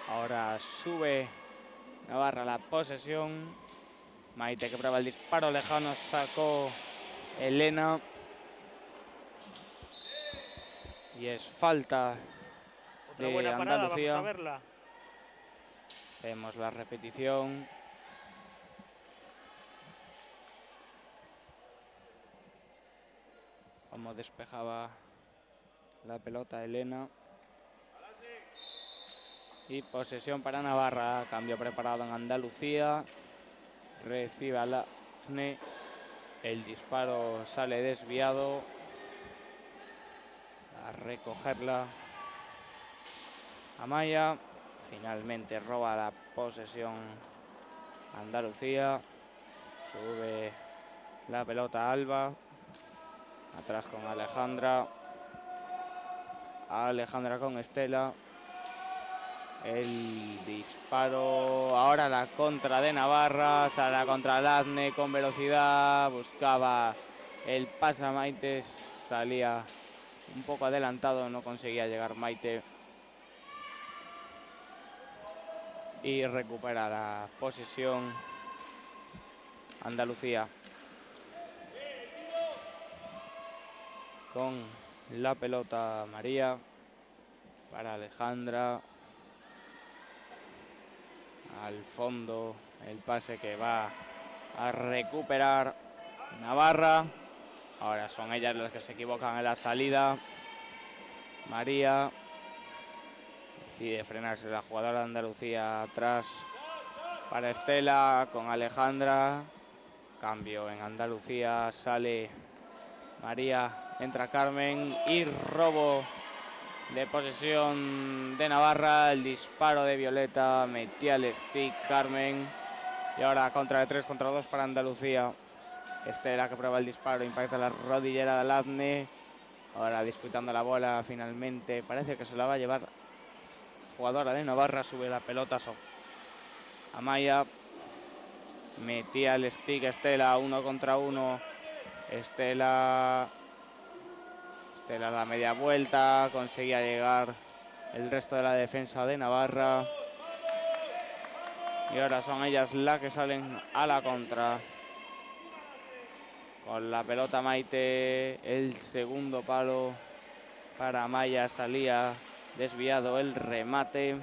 Ahora sube Navarra la posesión. Maite que prueba el disparo lejano, sacó Elena. Y es falta Otra de buena parada, Andalucía. vamos a verla. Vemos la repetición. Como despejaba la pelota Elena. Y posesión para Navarra. Cambio preparado en Andalucía. Recibe Aladne. El disparo sale desviado. A recogerla Amaya. Finalmente roba la posesión Andalucía. Sube la pelota Alba. Atrás con Alejandra. Alejandra con Estela. El disparo. Ahora la contra de Navarra. Sale la contra Aladne con velocidad. Buscaba el pase a Maite. Salía un poco adelantado. No conseguía llegar Maite. Y recupera la posesión Andalucía. Con la pelota María. Para Alejandra. Al fondo el pase que va a recuperar Navarra. Ahora son ellas las que se equivocan en la salida. María decide frenarse la jugadora de Andalucía atrás para Estela con Alejandra. Cambio en Andalucía, sale María, entra Carmen y robo de posesión de Navarra. El disparo de Violeta, metía el stick Carmen. Y ahora contra de 3 contra 2 para Andalucía. Estela que prueba el disparo, impacta la rodillera de Lazne. Ahora disputando la bola finalmente. Parece que se la va a llevar jugadora de Navarra. Sube la pelota Amaya. Metía el stick Estela, 1 contra 1. Estela la media vuelta. Conseguía llegar el resto de la defensa de Navarra. Y ahora son ellas las que salen a la contra. Con la pelota Maite, el segundo palo para Amaya, salía desviado el remate.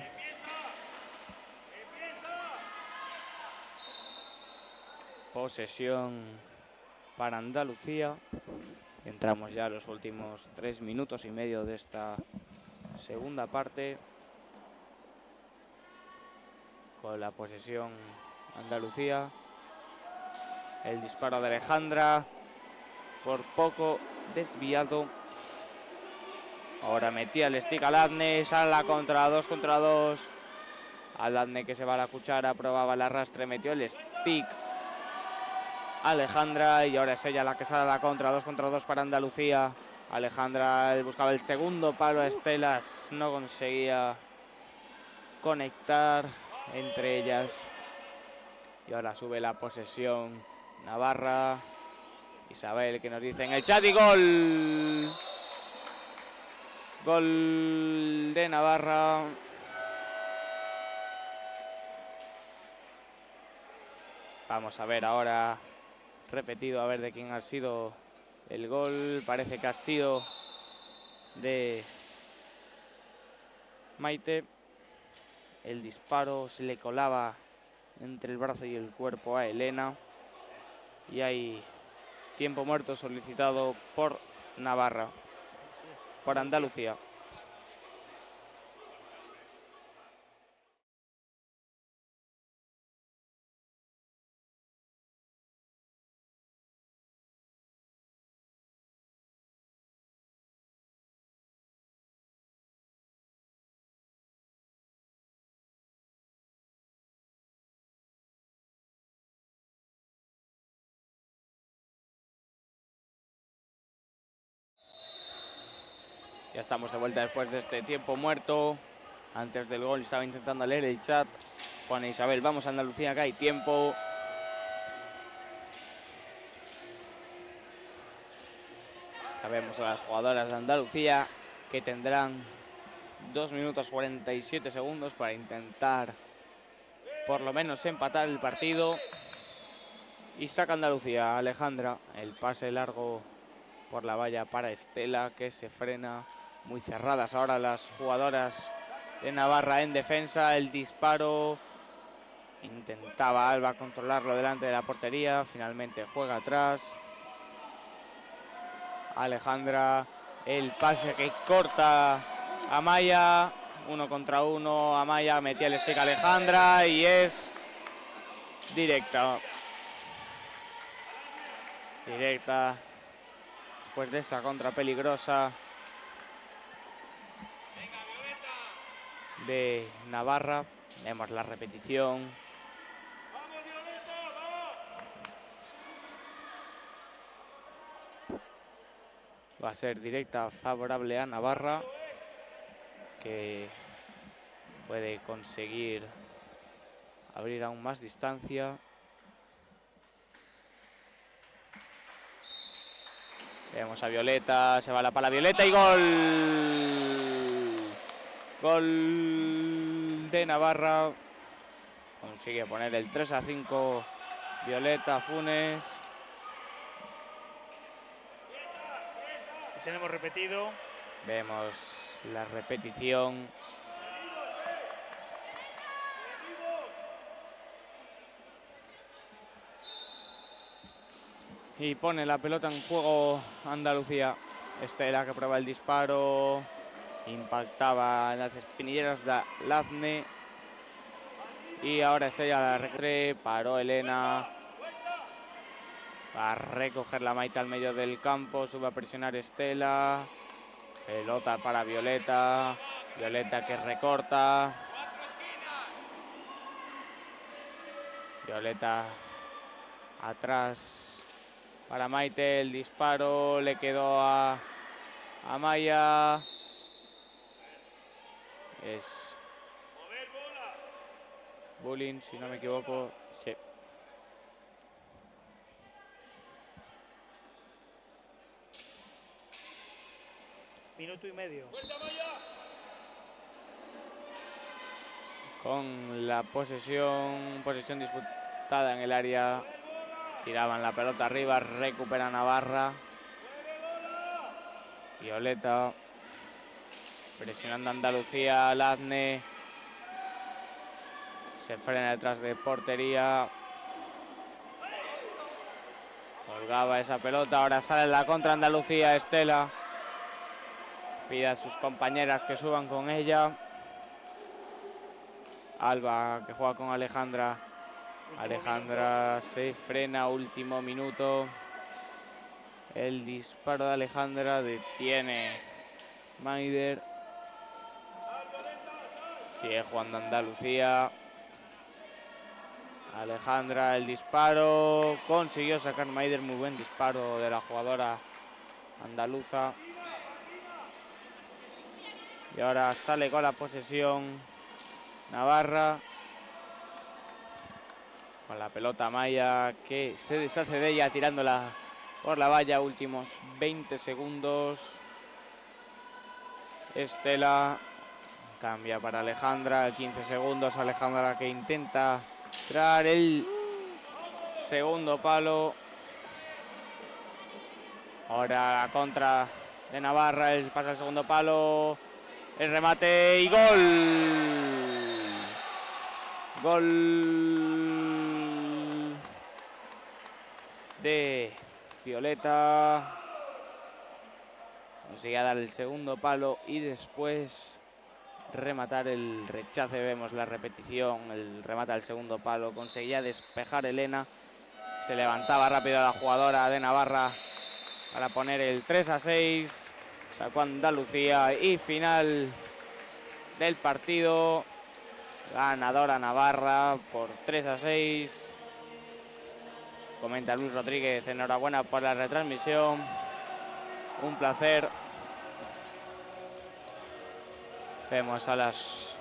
Posesión para Andalucía. Entramos ya a los últimos 3 minutos y medio de esta segunda parte. Con la posesión Andalucía. El disparo de Alejandra, por poco desviado. Ahora metía el stick a Lazne, sale la contra 2 contra 2. A Lazne que se va a la cuchara, probaba el arrastre, metió el stick Alejandra y ahora es ella la que sale a la contra 2 contra 2 para Andalucía. Alejandra buscaba el segundo palo a Estelas, no conseguía conectar entre ellas. Y ahora sube la posesión Navarra. Isabel que nos dice en el chat y gol. Gol de Navarra. Vamos a ver ahora repetido, a ver de quién ha sido el gol. Parece que ha sido de Maite. El disparo se le colaba entre el brazo y el cuerpo a Elena. Y hay tiempo muerto solicitado por Navarra, por Andalucía. Ya estamos de vuelta después de este tiempo muerto. Antes del gol estaba intentando leer el chat. Pone Isabel, vamos a Andalucía, que hay tiempo. Sabemos a las jugadoras de Andalucía que tendrán 2 minutos 47 segundos para intentar por lo menos empatar el partido. Y saca Andalucía, Alejandra, el pase largo por la valla para Estela, que se frena. Muy cerradas ahora las jugadoras de Navarra en defensa. El disparo, intentaba Alba controlarlo delante de la portería, finalmente juega atrás. Alejandra, el pase que corta Amaya, 1 contra 1. Amaya metía el stick a Alejandra y es directa. Directa después de esa contra peligrosa de Navarra. Vemos la repetición. Va a ser directa favorable a Navarra, que puede conseguir abrir aún más distancia. Vemos a Violeta, se va la pala Violeta y gol. Gol de Navarra. Consigue poner el 3-5 Violeta Funes. Tenemos repetido. Vemos la repetición. Y pone la pelota en juego Andalucía. Estela que prueba el disparo. Impactaba en las espinilleras de Lazne. Y ahora es ella la recre. Paró Elena. Va a recoger la Maite al medio del campo. Sube a presionar Estela. Pelota para Violeta. Violeta que recorta. Violeta atrás para Maite. El disparo le quedó a Maya. Es bullying, si no me equivoco. Sí. Minuto y medio. Con la posesión disputada en el área. Tiraban la pelota arriba, recupera Navarra. Violeta presionando a Andalucía, Lazne. Se frena detrás de portería. Colgaba esa pelota, ahora sale en la contra Andalucía, Estela. Pide a sus compañeras que suban con ella. Alba que juega con Alejandra. Alejandra se frena, último minuto. El disparo de Alejandra detiene Maider. Sigue jugando Andalucía. Alejandra, el disparo. Consiguió sacar Maider, muy buen disparo de la jugadora andaluza. Y ahora sale con la posesión Navarra. Con la pelota Maya que se deshace de ella tirándola por la valla. Últimos 20 segundos. Estela cambia para Alejandra. 15 segundos. Alejandra que intenta entrar el segundo palo. Ahora la contra de Navarra. Pasa el segundo palo. El remate y gol. Gol de Violeta. Conseguía dar el segundo palo y después rematar el rechace. Vemos la repetición, el remate al segundo palo. Conseguía despejar Elena. Se levantaba rápido la jugadora de Navarra para poner el 3-6. Sacó Andalucía y final del partido. Ganadora Navarra por 3-6. Comenta Luis Rodríguez, enhorabuena por la retransmisión. Un placer. Vemos a las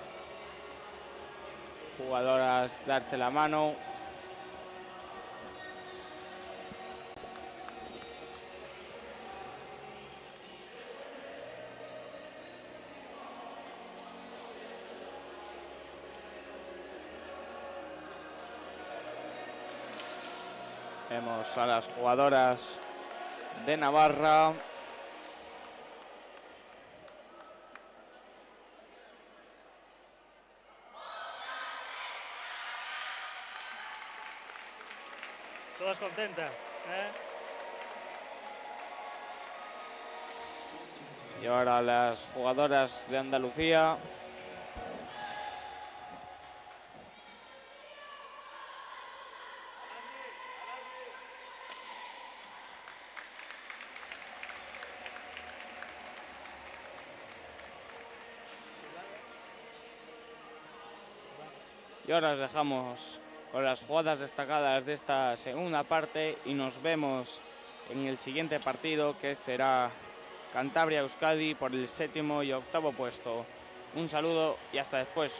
jugadoras darse la mano. Vemos a las jugadoras de Navarra. Todas contentas, ¿eh? Y ahora las jugadoras de Andalucía. Y ahora os dejamos con las jugadas destacadas de esta segunda parte y nos vemos en el siguiente partido, que será Cantabria-Euskadi por el 7º y 8º puesto. Un saludo y hasta después.